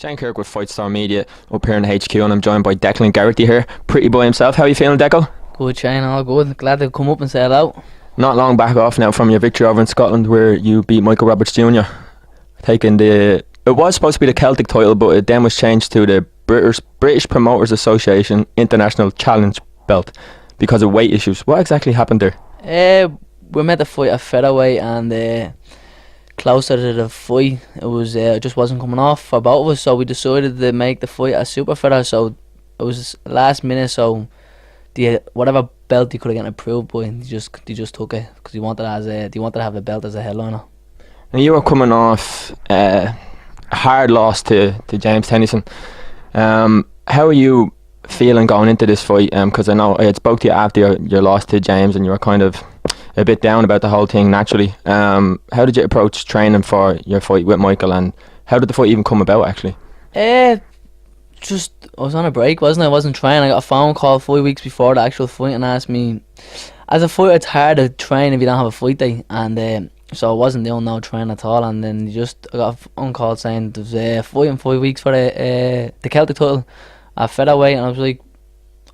Shane Kirk with Fight Star Media up here in the HQ, and I'm joined by Declan Geraghty here, pretty boy himself. How are you feeling, Deco? Good, Shane, all good. Glad to come up and say hello. Not long back off now from your victory over in Scotland where you beat Michael Roberts Jr. Taking it was supposed to be the Celtic title, but it then was changed to the British Promoters Association International Challenge belt because of weight issues. What exactly happened there? We meant to fight at featherweight, and closer to the fight, it just wasn't coming off for both of us, so we decided to make the fight at super feather. So it was last minute, so whatever belt he could have gotten approved by, they just took it because he wanted to have the belt as a headliner. Now you were coming off a hard loss to James Tennyson. How are you feeling going into this fight? Because I know I had spoke to you after your loss to James, and you were kind of a bit down about the whole thing naturally. How did you approach training for your fight with Michael, and how did the fight even come about actually? Just I was on a break, wasn't I? I wasn't training. I got a phone call 5 weeks before the actual fight and asked me, as a fighter it's hard to train if you don't have a fight day, and so I wasn't doing no training at all, and then I got a phone call saying there's a fight in 5 weeks for the Celtic title at featherweight, and I was like,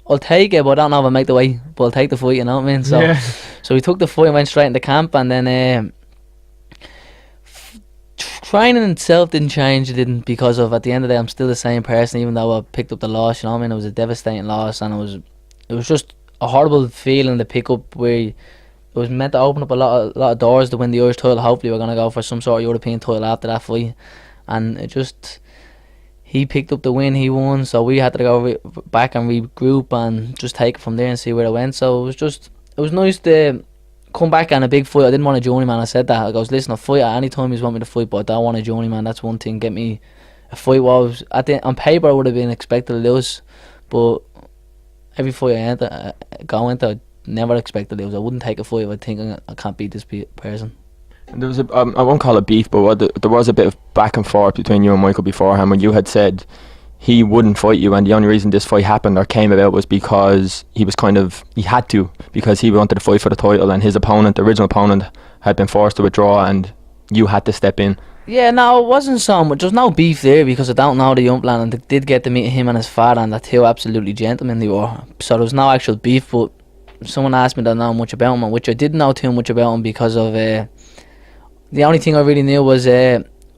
I'll take it, but I don't know if I'll make the weight, but I'll take the fight, you know what I mean? So yeah. So we took the fight and went straight into camp, and then training itself didn't change. It didn't, because of, at the end of the day, I'm still the same person, even though I picked up the loss, you know what I mean? It was a devastating loss, and it was just a horrible feeling to pick up, where it was meant to open up a lot of doors to win the Irish title. Hopefully we're going to go for some sort of European title after that fight, and he picked up the win, he won, so we had to go back and regroup and just take it from there and see where it went. So it was nice to come back on a big fight. I didn't want a journeyman. I said that. I goes, listen, I'll fight at any time you want me to fight, but I don't want a journeyman. That's one thing. Get me a fight. On paper I would have been expected to lose, but every fight I go into, I never expect to lose. I wouldn't take a fight if I think I can't beat this person. There was I won't call it beef, but there was a bit of back and forth between you and Michael beforehand, when you had said he wouldn't fight you, and the only reason this fight happened or came about was because he had to, because he wanted to fight for the title, and his opponent, the original opponent, had been forced to withdraw, and you had to step in. Yeah, no, it wasn't so much. There's no beef there, because I don't know the young man, and I did get to meet him and his father, and they're two absolutely gentlemen they were. So there was no actual beef, but someone asked me that I know much about him, which I didn't know too much about him, because of the only thing I really knew was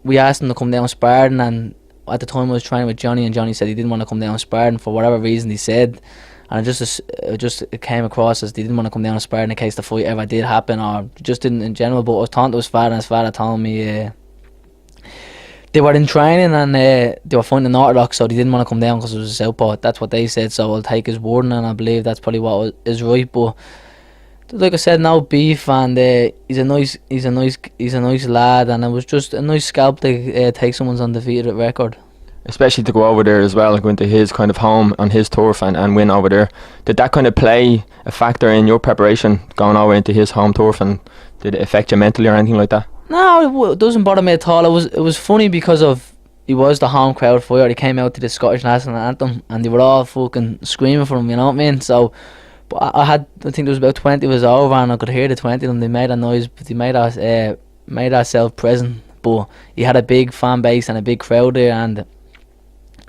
we asked him to come down sparring, and at the time I was training with Johnny, and Johnny said he didn't want to come down sparring for whatever reason he said, and it came across as they didn't want to come down sparring in case the fight ever did happen, or just didn't in general. But I was talking to his father, and his father told me they were in training, and they were fighting in Orthodox, so they didn't want to come down because it was a southpaw. That's what they said, so I'll take his word, and I believe that's probably what is right. But like I said, no beef, and he's a nice lad, and it was just a nice scalp to take someone's undefeated record. Especially to go over there as well, go into his kind of home on his turf and win over there. Did that kind of play a factor in your preparation going over into his home turf, and did it affect you mentally or anything like that? No, it doesn't bother me at all. It was funny because of he was the home crowd fighter. He came out to the Scottish national anthem, and they were all fucking screaming for him. You know what I mean? So. I think there was about 20 of us over, and I could hear the 20 of them. They made a noise, but they made ourselves present. But he had a big fan base and a big crowd there, and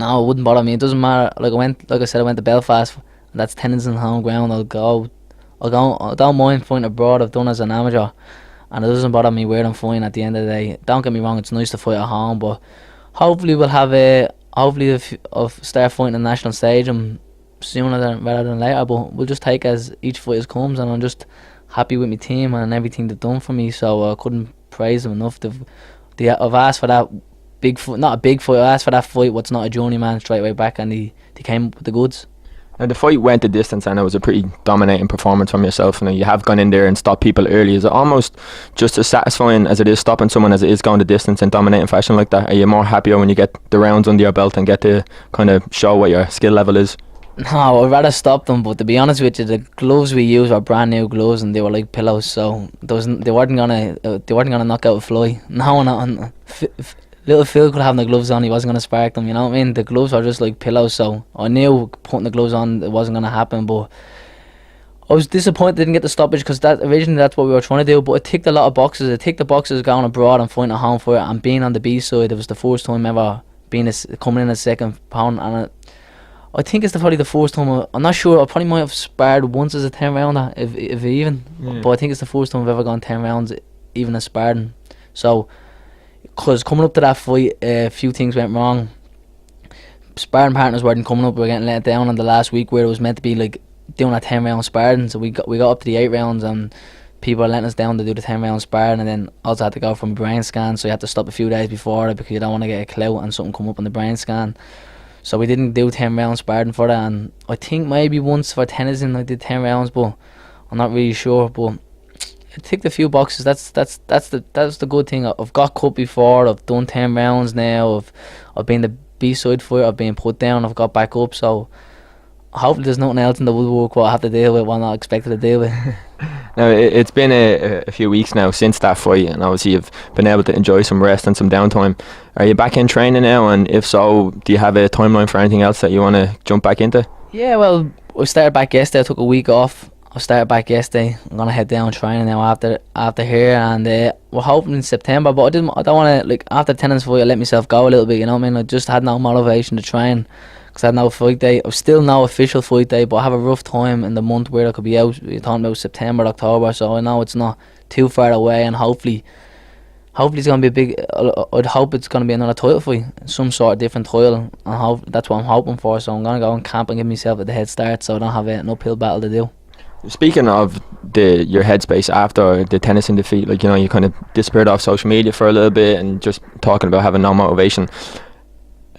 no, it wouldn't bother me. It doesn't matter. Like I said, I went to Belfast, and that's Tennyson's home ground. I'll go. I don't mind fighting abroad. I've done as an amateur, and it doesn't bother me where I'm fighting. At the end of the day, don't get me wrong, it's nice to fight at home, but hopefully we'll have start fighting on the national stage sooner rather than later, but we'll just take as each fight as comes, and I'm just happy with my team and everything they've done for me, so I couldn't praise them enough. I've asked for that big fight, not a big fight, I asked for that fight what's not a journeyman straight away back, and they came up with the goods. Now the fight went the distance, and it was a pretty dominating performance from yourself, and you have gone in there and stopped people early. Is it almost just as satisfying as it is stopping someone as it is going the distance in dominating fashion like that? Are you more happier when you get the rounds under your belt and get to kind of show what your skill level is? No, I'd rather stop them, but to be honest with you, the gloves we used were brand new gloves, and they were like pillows, so they weren't gonna knock out a fly. No, little Phil could have the gloves on, he wasn't gonna spark them, you know what I mean? The gloves were just like pillows, so I knew putting the gloves on it wasn't gonna happen, but I was disappointed I didn't get the stoppage, because originally that's what we were trying to do, but it ticked a lot of boxes. It ticked the boxes going abroad and fighting at home for it, and being on the B side. It was the first time ever coming in as second pound, and I think it's probably the first time. I'm not sure. I probably might have sparred once as a 10 rounder, if even. Yeah. But I think it's the first time I've ever gone 10 rounds, even as sparring. So, because coming up to that fight, a few things went wrong. Sparring partners weren't coming up. We were getting let down in the last week where it was meant to be like doing a 10 round sparring. So we got up to the 8 rounds and people are letting us down to do the 10 round sparring, and then also had to go from a brain scan. So you had to stop a few days before it because you don't want to get a clout and something come up on the brain scan. So we didn't do 10 rounds sparring for that, and I think maybe once for Tennyson I did 10 rounds, but I'm not really sure. But I ticked a few boxes. That's the good thing. I've got cut before. I've done 10 rounds now. I've been the B-side fighter. I've been put down. I've got back up. So hopefully there's nothing else in the woodwork what I have to deal with, what I'm not expected to deal with. Now, it's been a few weeks now since that fight, and obviously you've been able to enjoy some rest and some downtime. Are you back in training now, and if so, do you have a timeline for anything else that you want to jump back into? Yeah, well, I started back yesterday. I took a week off. I started back yesterday. I'm going to head down training now after here, and we're hoping in September, but I don't want to, like, after the tennis fight, I let myself go a little bit, you know what I mean? I just had no motivation to train because I had no fight day. I've still no official fight day, but I have a rough time in the month where I could be out. You're talking about September, October, so I know it's not too far away, and hopefully it's going to be a big. I'd hope it's going to be another title fight, some sort of different title, and that's what I'm hoping for. So I'm going to go and camp and give myself a head start, so I don't have an uphill battle to do. Speaking of your headspace after the Tennyson defeat, like, you know, you kind of disappeared off social media for a little bit and just talking about having no motivation.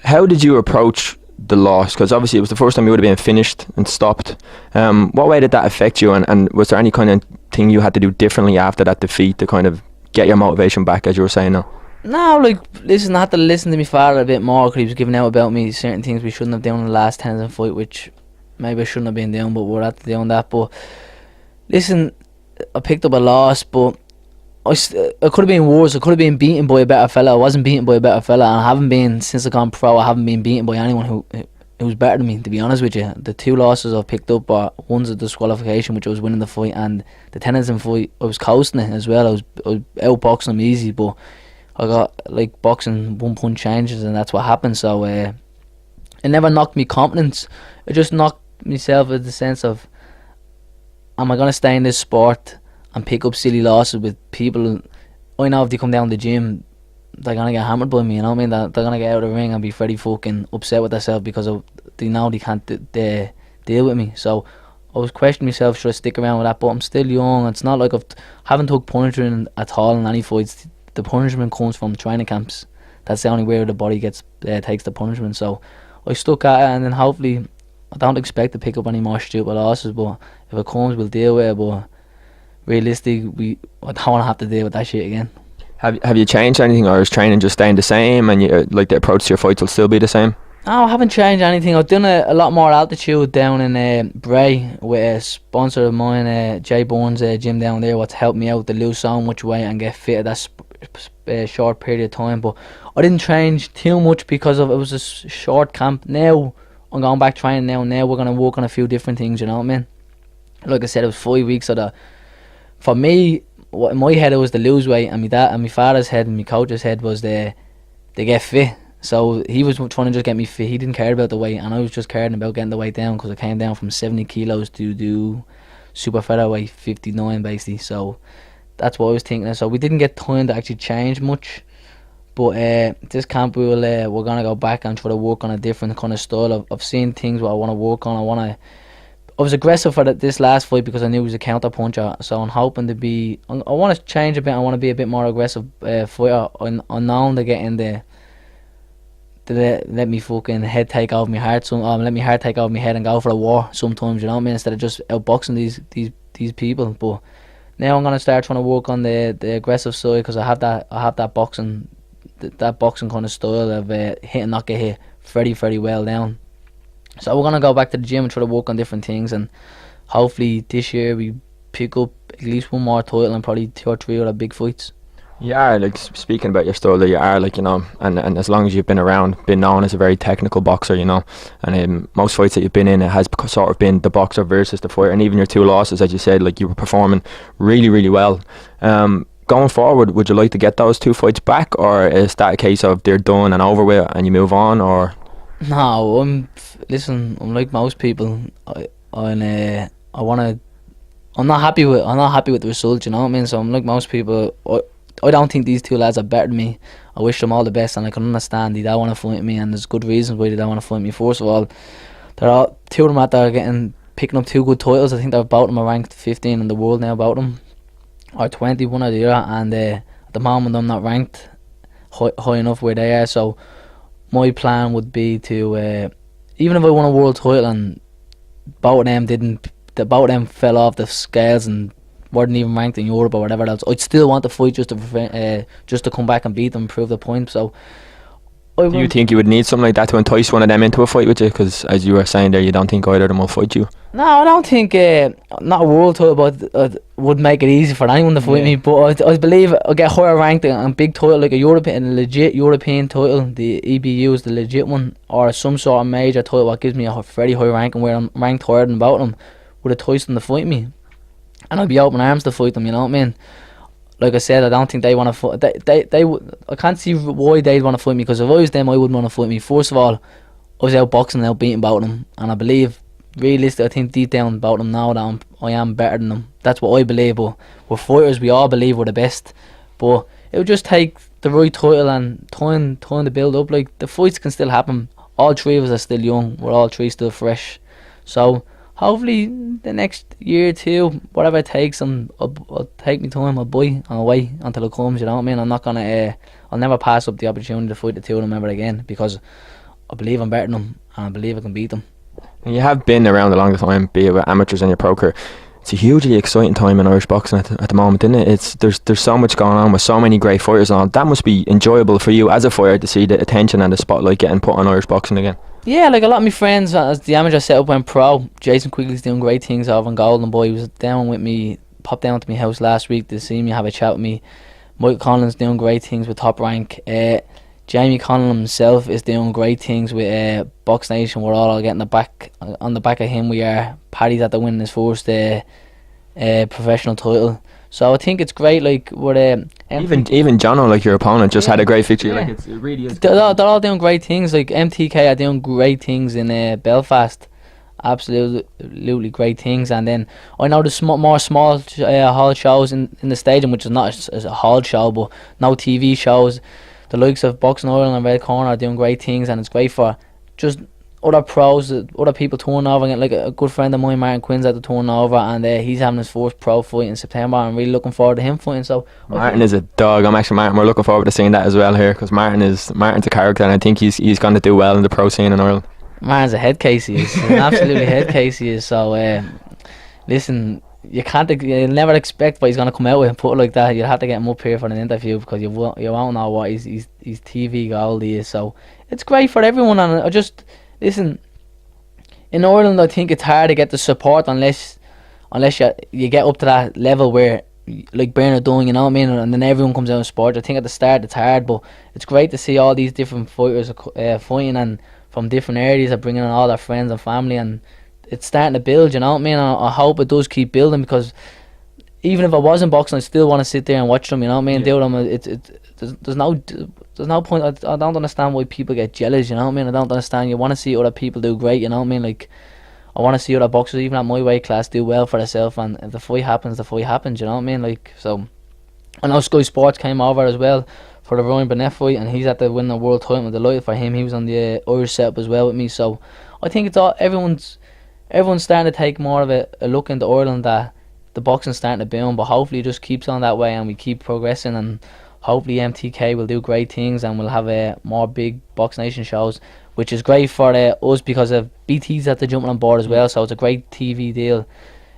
How did you approach the loss? Because obviously it was the first time you would have been finished and stopped. What way did that affect you, and was there any kind of thing you had to do differently after that defeat to kind of get your motivation back, as you were saying now? No, like, listen, I had to listen to my father a bit more because he was giving out about me certain things we shouldn't have done in the last Tennyson fight, which maybe I shouldn't have been doing, but we're at doing that. But listen, I picked up a loss, but I could have been worse. I could have been beaten by a better fella. I wasn't beaten by a better fella, and I haven't been, since I've gone pro, I haven't been beaten by anyone who's better than me, to be honest with you. The 2 losses I've picked up are, one's a disqualification, which I was winning the fight, and the Tennyson fight, I was coasting it as well. I was outboxing them easy, but I got, like, boxing 1 punch changes, and that's what happened. So it never knocked me confidence. It just knocked myself in the sense of, am I going to stay in this sport and pick up silly losses with people? I know if they come down the gym, they're going to get hammered by me, you know what I mean? They're going to get out of the ring and be very fucking upset with themselves because they know they can't deal with me. So I was questioning myself, should I stick around with that? But I'm still young. It's not like haven't took punishment at all in any fights. The punishment comes from training camps. That's the only way the body takes the punishment. So I stuck at it, and then hopefully, I don't expect to pick up any more stupid losses, but if it comes, we'll deal with it. But realistically, I don't want to have to deal with that shit again. Have you changed anything, or is training just staying the same, and you, like, the approach to your fights will still be the same? No, I haven't changed anything. I've done a lot more altitude down in Bray with a sponsor of mine, Jay Bourne's gym down there, what's helped me out to lose so much weight and get fit at that short period of time. But I didn't change too much because it was a short camp. Now I'm going back training now. Now we're going to work on a few different things, you know what I mean? Like I said, it was 5 weeks of for me, in my head it was to lose weight, and my dad and my father's head and my coach's head was to get fit. So he was trying to just get me fit. He didn't care about the weight, and I was just caring about getting the weight down because I came down from 70 kilos to do super featherweight 59 basically. So that's what I was thinking. So we didn't get time to actually change much. But this camp we're gonna go back and try to work on a different kind of style. I've seen things what I want to work on. I was aggressive for this last fight because I knew he was a counter puncher. So I'm hoping to be. I want to change a bit. I want to be a bit more aggressive fighter. I'm known to get in there. To let me fucking head take over my heart. Let me heart take over my head and go for a war sometimes. You know what I mean? Instead of just outboxing these people. But now I'm gonna start trying to work on the aggressive side because I have that boxing. That boxing kind of style of hit and not get hit very, very well down. So we're going to go back to the gym and try to work on different things, and hopefully this year we pick up at least 1 more title and probably 2 or 3 other big fights. You are, like, speaking about your style, you are, like, you know, and as long as you've been around, been known as a very technical boxer, you know, and most fights that you've been in, it has sort of been the boxer versus the fighter, and even your 2 losses, as you said, like, you were performing really, really well. going forward, would you like to get those 2 fights back, or is that a case of they're done and over with and you move on, or? No, listen, I'm like most people. I wanna. I'm not happy with the result. You know what I mean? So I'm like most people. I don't think these two lads are better than me. I wish them all the best, and I can understand they don't want to fight me, and there's good reasons why they don't want to fight me. First of all, they're all two of them that are picking up 2 good titles. I think they're about them are ranked 15 in the world now, about them, or 20, one or the other. And at the moment, I'm not ranked high enough where they are. So my plan would be to, even if I won a world title and both of them fell off the scales and weren't even ranked in Europe or whatever else, I'd still want to fight just to come back and beat them and prove the point. So Do you think you would need something like that to entice one of them into a fight with you? Because as you were saying there, you don't think either of them will fight you. No, I don't think not a world title, but would make it easy for anyone to fight me. But I believe I'll get higher ranked and big title, like a legit European title. The EBU is the legit one, or some sort of major title that gives me a very high ranking where I'm ranked higher than about them, would entice them to fight me, and I'd be open arms to fight them. You know what I mean? Like I said, I don't think they want to fight. I can't see why they'd want to fight me, because if I was them, I wouldn't want to fight me. First of all, I was out boxing and out beating about them, and I believe, realistically, I think deep down about them now that I am better than them. That's what I believe. But we're fighters, we all believe we're the best. But it would just take the right title and time to build up. Like, the fights can still happen. All 3 of us are still young. We're all 3 still fresh. So hopefully the next year or 2, whatever it takes, I'll take my time. I'll buy and I'll wait until it comes. You know what I mean? I'm not gonna. I'll never pass up the opportunity to fight the 2 of them ever again, because I believe I'm better than them and I believe I can beat them. And you have been around a long time, be it with amateurs and your pro career. It's a hugely exciting time in Irish boxing at the moment, isn't it? There's so much going on with so many great fighters and all. That must be enjoyable for you as a fighter to see the attention and the spotlight getting put on Irish boxing again. Yeah, like a lot of my friends, as the amateur setup went pro, Jason Quigley's doing great things over in Golden Boy. He was down with me, popped down to my house last week to see me, have a chat with me. Mike Conlon's doing great things with Top Rank. Jamie Conlon himself is doing great things with Box Nation. We're all getting on the back of him. We are. Paddy's at the winning his first professional title. So I think it's great. Like, with even Jono, like your opponent, just had a great victory. Yeah. Like, it really is. They're all doing great things. Like MTK are doing great things in Belfast. Absolutely great things. And then I know there's more small hall shows in the stadium, which is not as a hall show, but no TV shows. The likes of Boxing Ireland and Red Corner are doing great things, and it's great for just other pros, other people touring over. Like a good friend of mine, Martin Quinn's at the touring over, and he's having his first pro fight in September. I'm really looking forward to him fighting. So Martin is a dog. Martin, we're looking forward to seeing that as well here, because Martin's a character, and I think he's going to do well in the pro scene in Ireland. Martin's a head case. He is. He's an absolutely head case. He is. So listen, you'll never expect what he's going to come out with and put it like that. You'll have to get him up here for an interview, because you won't know what he's TV gold he is. So it's great for everyone. And I just, listen, in Ireland I think it's hard to get the support unless you get up to that level where, like Bernard Dunn, you know what I mean, and then everyone comes out in sport. I think at the start it's hard, but it's great to see all these different fighters fighting, and from different areas are bringing in all their friends and family, and it's starting to build, you know what I mean. I hope it does keep building, because even if I wasn't boxing, I still want to sit there and watch them, you know what I mean. Do them. There's no point. I don't understand why people get jealous, you know what I mean. I don't understand. You want to see other people do great, you know what I mean. Like, I want to see other boxers, even at my weight class, do well for themselves, and if the fight happens, you know what I mean. Like, so I know Sky Sports came over as well for the Ryan Burnett fight, and he's at the winning the world title. I'm delighted for him. He was on the Irish setup as well with me. So I think it's all everyone's starting to take more of a look into Ireland, that the boxing's starting to boom, but hopefully it just keeps on that way and we keep progressing, and hopefully MTK will do great things and we'll have more big Box Nation shows, which is great for us, because of BT's at the jumping on board as well. So it's a great TV deal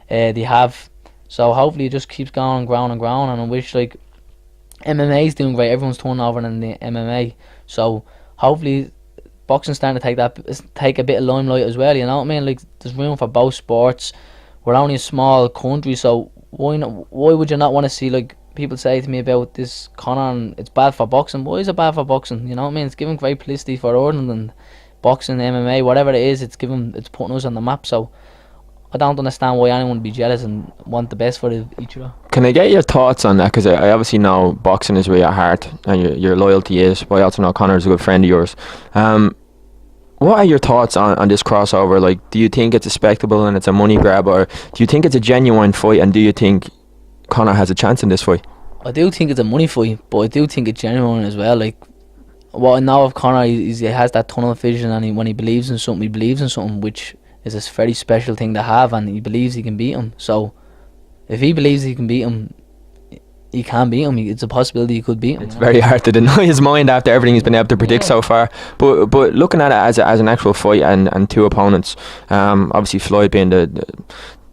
they have. So hopefully it just keeps going and growing and growing, and I wish, like, MMA's doing great. Everyone's turning over in the MMA, so hopefully boxing's starting to take a bit of limelight as well, you know what I mean. Like, there's room for both sports. We're only a small country, so why would you not want to see, like, people say to me about this Conor, and it's bad for boxing. Why is it bad for boxing? You know what I mean? It's giving great publicity for Ireland, and boxing, MMA, whatever it is, it's putting us on the map. So I don't understand why anyone would be jealous and want the best for each other. Can I get your thoughts on that? Because I obviously know boxing is where your heart and your loyalty is, but I also know Conor is a good friend of yours. What are your thoughts on this crossover? Like, do you think it's a spectacle and it's a money grab, or do you think it's a genuine fight, and do you think Conor has a chance in this fight? I do think it's a money fight, but I do think it's genuine as well. Like, what I know of Conor is he has that tunnel vision, and when he believes in something, he believes in something, which is a very special thing to have, and he believes he can beat him. So, if he believes he can beat him, he can beat him. It's a possibility he could beat him. It's very hard to deny his mind after everything he's been able to predict so far. But looking at it as an actual fight and two opponents, obviously Floyd being the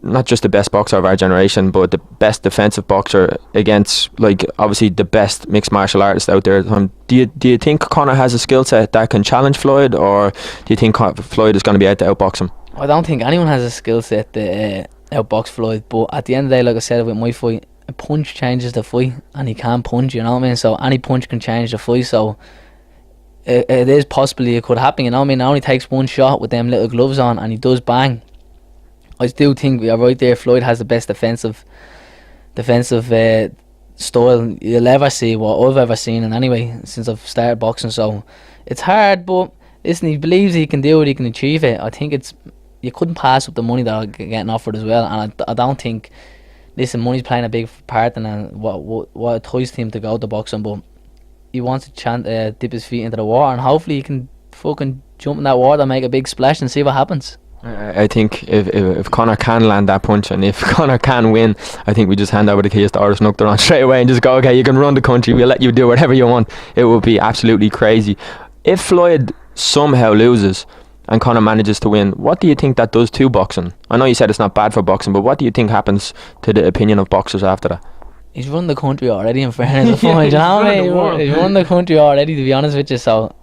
not just the best boxer of our generation, but the best defensive boxer against, like, obviously the best mixed martial artist out there. Do you think Conor has a skill set that can challenge Floyd, or do you think Floyd is going to be able to outbox him? I don't think anyone has a skill set to outbox Floyd, but at the end of the day, like I said with my fight, a punch changes the fight, and he can punch, you know what I mean? So any punch can change the fight, so it is possibly it could happen, you know what I mean? It only takes one shot with them little gloves on and he does bang. I still think we are right there. Floyd has the best defensive style you'll ever see, what I've ever seen, and anyway, since I've started boxing. So it's hard, but listen, he believes he can do it, he can achieve it. I think you couldn't pass up the money that are getting offered as well, and I don't think, listen, money's playing a big part in what entices him to go to boxing, but he wants to dip his feet into the water, and hopefully he can fucking jump in that water and make a big splash and see what happens. I think if Conor can land that punch, and if Conor can win, I think we just hand over the keys to Oris Nuchteron straight away and just go, okay, you can run the country, we'll let you do whatever you want. It would be absolutely crazy. If Floyd somehow loses and Conor manages to win, what do you think that does to boxing? I know you said it's not bad for boxing, but what do you think happens to the opinion of boxers after that? He's run the country already in fairness. You know what I mean? He's run the country already, to be honest with you. So,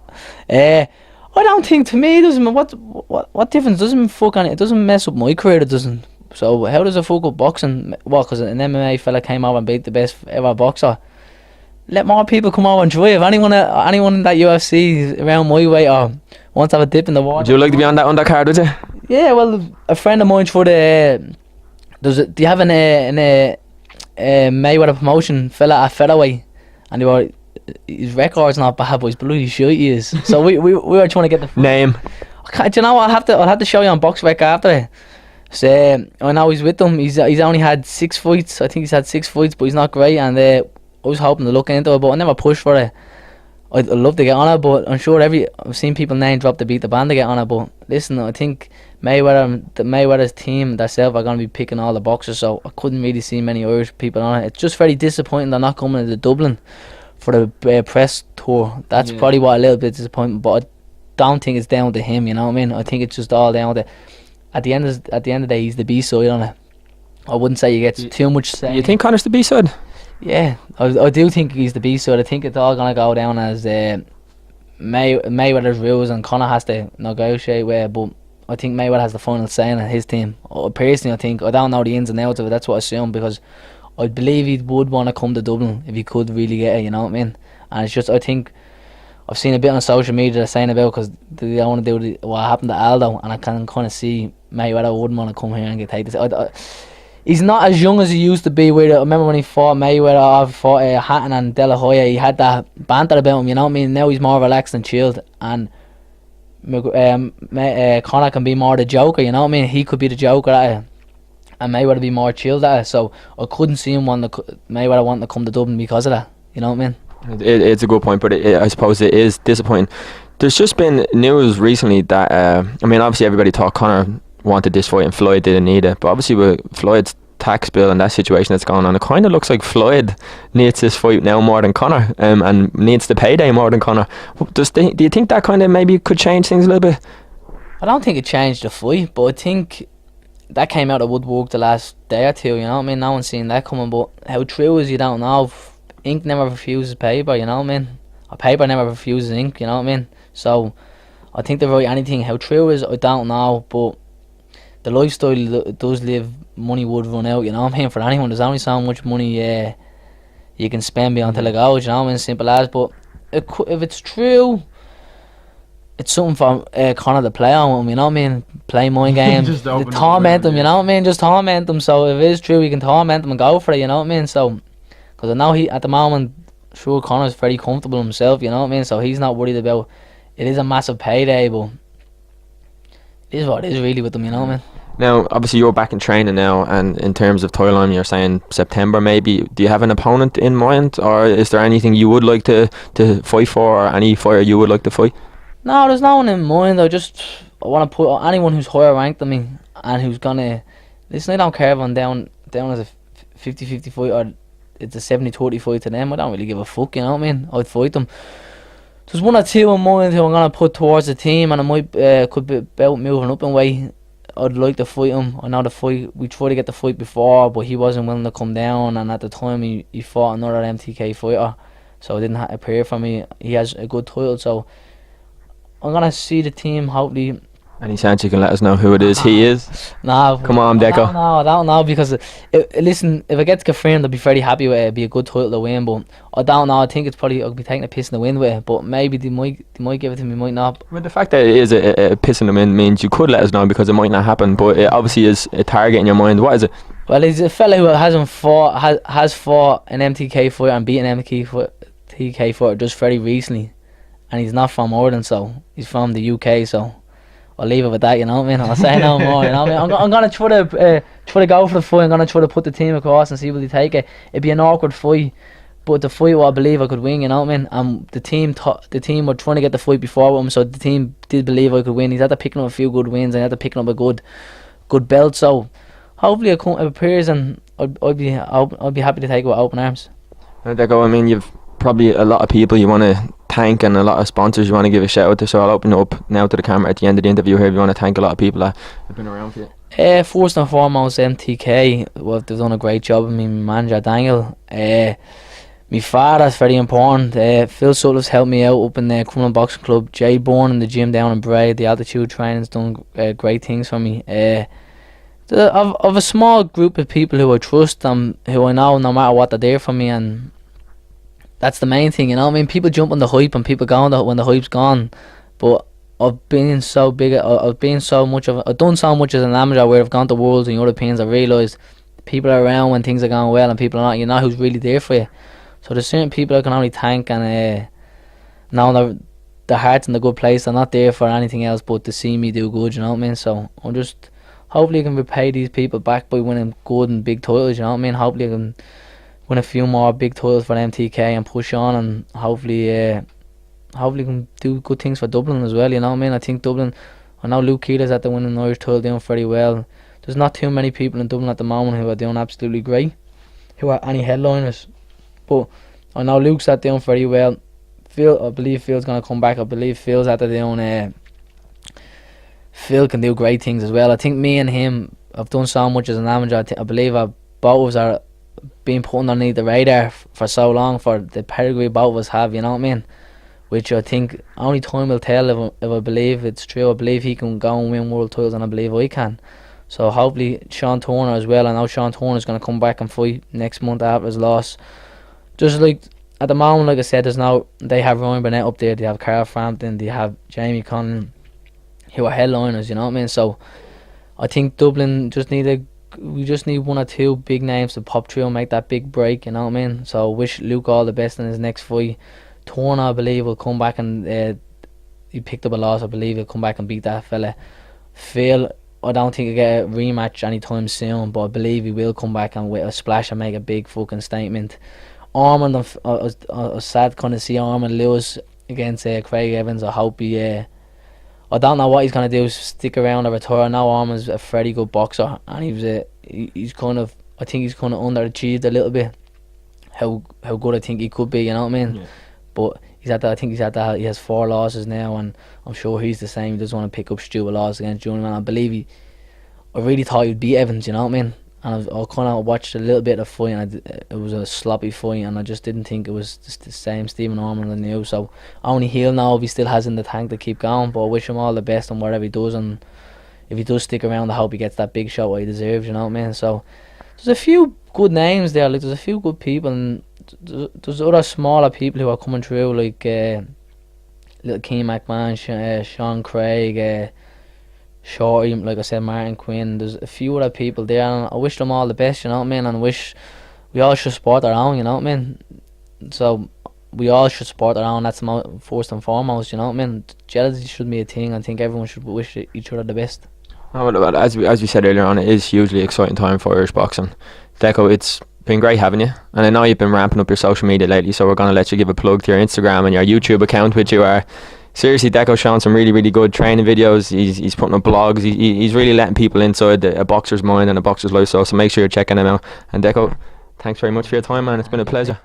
I don't think, to me, it doesn't. What difference doesn't fucking it doesn't mess up my career. It doesn't. So how does it fuck up boxing? What? Because an MMA fella came over and beat the best ever boxer. Let more people come over and try. If anyone in that UFC around my weight or wants to have a dip in the water. Would you like to be on that undercard, would you? Yeah, well, a friend of mine for the do you have an Mayweather promotion fella at featherweight, and they were. His record's not bad, but he's bloody shit he is. So we were trying to get the name. Do you know what? I'll have to show you on Box Rec after it. So I know he's with them. He's only had 6 fights. I think he's had 6 fights, but he's not great. And I was hoping to look into it, but I never pushed for it. I'd love to get on it, but I'm sure I've seen people name drop to beat the band to get on it. But listen, I think Mayweather's team themselves are going to be picking all the boxers, so I couldn't really see many Irish people on it. It's just very disappointing they're not coming to Dublin for the press tour. That's probably what a little bit disappointing, but I don't think it's down to him, you know what I mean? I think it's just all down to, at the end of the day, he's the B-side on it. I wouldn't say he gets too much say. You think Conor's the B-side? Yeah, I do think he's the B-side. I think it's all going to go down as Mayweather's rules, and Conor has to negotiate with it, but I think Mayweather has the final say in his team. Personally, I don't know the ins and outs of it, that's what I assume, because I believe he would want to come to Dublin if he could really get it, you know what I mean? And it's just, I think, I've seen a bit on social media they're saying about, because they don't want to do what happened to Aldo, and I can kind of see Mayweather wouldn't want to come here and get taken. He's not as young as he used to be. I remember when he fought Mayweather, fought Hatton and De La Hoya, he had that banter about him, you know what I mean? Now he's more relaxed and chilled, and Conor can be more the Joker, you know what I mean? He could be the Joker at it, and Mayweather be more chilled at it. So I couldn't see him Mayweather wanting to come to Dublin because of that, you know what I mean? It's a good point, but I suppose it is disappointing. There's just been news recently that obviously everybody thought Conor wanted this fight and Floyd didn't need it, but obviously with Floyd's tax bill and that situation that's going on, it kind of looks like Floyd needs this fight now more than Conor, and needs the payday more than Conor. Do you think that kind of maybe could change things a little bit? I don't think it changed the fight, but I think that came out of woodwork the last day or two, you know what I mean? No one's seen that coming, but how true is, you don't know. Ink never refuses paper, you know what I mean? Or paper never refuses ink, you know what I mean? So I think they write anything. How true is, I don't know, but the lifestyle does live, money would run out, you know what I mean? For anyone, there's only so much money you can spend beyond till it goes, you know what I mean? Simple as. But if it's true, it's something for Conor to play on him, you know what I mean? Play mind game, Just open up torment with him, him, you know what I mean? Just torment him. So if it is true, he can torment him and go for it, you know what I mean? So, because I know he at the moment, sure, Conor's very comfortable himself, you know what I mean? So he's not worried about. It is a massive payday, but it is what it is really with them, you know what I mean? Now, obviously, you're back in training now, and in terms of timeline, you're saying September maybe. Do you have an opponent in mind, or is there anything you would like to fight for, or any fighter you would like to fight? No, there's no one in mind. I want to put anyone who's higher ranked than me and who's gonna. Listen, I don't care if I'm down as a 50-50 fight or it's a 70-30 fight to them. I don't really give a fuck, you know what I mean? I'd fight them. There's one or two in mind who I'm gonna put towards the team, and I might could be about moving up in weight. I'd like to fight him. I know the fight, we tried to get the fight before, but he wasn't willing to come down, and at the time he fought another MTK fighter, so it didn't appear for me. He has a good title, so I'm gonna see the team. Hopefully, Any chance you can let us know who it is? He is. no. Come on, Deco. I don't know because listen, if I get confirmed, I'll be very happy with it. It'd be a good title to win, but I don't know. I think it's probably I'll be taking a piss in the wind with it, but maybe they might give it to me, might not. Well, the fact that it is a piss in the wind means you could let us know because it might not happen, but it obviously is a target in your mind. What is it? Well, he's a fella who has fought an MTK fighter and beaten an MTK fighter just very recently, and he's not from Ireland, so he's from the UK, so I'll leave it with that, you know what I mean? I'll say no more, you know what I mean? I'm gonna try to go for the fight. I'm gonna try to put the team across and see will they take it. It'd be an awkward fight, but the fight what I believe I could win, you know what I mean? The team were trying to get the fight before him, so the team did believe I could win. He's had to picking up a few good wins and had to picking up a good belt, so hopefully it appears, and I'd be happy to take it with open arms. Deco, I mean, you've probably a lot of people you want to thank and a lot of sponsors you want to give a shout out to, so I'll open it up now to the camera at the end of the interview here if you want to thank a lot of people that have been around for you. First and foremost, MTK, well, they've done a great job with me, my manager Daniel. My father's very important. Phil Sutcliffe's helped me out up in the Crumlin Boxing Club. Jay Bourne in the gym down in Bray, the altitude training's done great things for me. Of a small group of people who I trust, who I know no matter what they're there for me, and that's the main thing, you know what I mean? People jump on the hype and people go on when the hype's gone, but I've been so big, I've done so much as an amateur where I've gone to Worlds and Europeans. I realised people are around when things are going well and people are not, you know who's really there for you. So there's certain people I can only thank, and now their heart's in a good place. They're not there for anything else but to see me do good, you know what I mean? So I'm just, hopefully I can repay these people back by winning good and big titles, you know what I mean? Hopefully I can win a few more big titles for MTK and push on, and hopefully can do good things for Dublin as well, you know what I mean? I think Dublin, I know Luke Keeler's at the winning Irish title doing very well. There's not too many people in Dublin at the moment who are doing absolutely great, who are any headliners, but I know Luke's at doing very well. I believe Phil's going to come back. I believe Phil's at the doing Phil can do great things as well. I think me and him have done so much as an amateur. I believe both of us are being put underneath the radar for so long for the pedigree both of us have, you know what I mean? Which I think only time will tell if I believe it's true. I believe he can go and win world titles, and I believe I can. So hopefully Sean Turner as well. I know Sean Turner's going to come back and fight next month after his loss. Just like at the moment, like I said, they have Ryan Burnett up there, they have Carl Frampton, they have Jamie Conlon, who are headliners, you know what I mean? So I think Dublin we just need one or two big names to pop through and make that big break, you know what I mean? So I wish Luke all the best in his next fight. Turner, I believe, will come back, and he picked up a loss. I believe he'll come back and beat that fella. Phil, I don't think he'll get a rematch anytime soon, but I believe he will come back and with a splash and make a big fucking statement. Armand, I was sad kind of see Armand lose against Craig Evans. I hope I don't know what he's gonna do, stick around or retire. I know Armand's a very good boxer, and he's kind of, I think he's kind of underachieved a little bit. How good I think he could be, you know what I mean? Yeah. But he has 4 losses now, and I'm sure he's the same. He doesn't want to pick up stupid losses against Journeyman. I really thought he'd beat Evans, you know what I mean? And I kind of watched a little bit of the fight, and it was a sloppy fight, and I just didn't think it was just the same Stephen Armand I knew. So only he'll know if he still has in the tank to keep going. But I wish him all the best on whatever he does, and if he does stick around, I hope he gets that big shot what he deserves, you know what I mean? So there's a few good names there, like there's a few good people, and there's other smaller people who are coming through, like little Keane McMahon, Sean Craig, Shorty, like I said, Martin Quinn. There's a few other people there, and I wish them all the best, you know what I mean, and I wish we all should support our own, you know what I mean. So we all should support our own. That's first and foremost, you know what I mean. Jealousy shouldn't be a thing. I think everyone should wish each other the best. Oh, well, as we said earlier on, it is hugely exciting time for Irish boxing. Deco, it's been great having you, and I know you've been ramping up your social media lately, so we're going to let you give a plug to your Instagram and your YouTube account, which you are. Seriously, Deco's showing some really, really good training videos. He's putting up blogs. He's really letting people inside a boxer's mind and a boxer's life. So make sure you're checking him out. And Deco, thanks very much for your time, man. It's been a pleasure.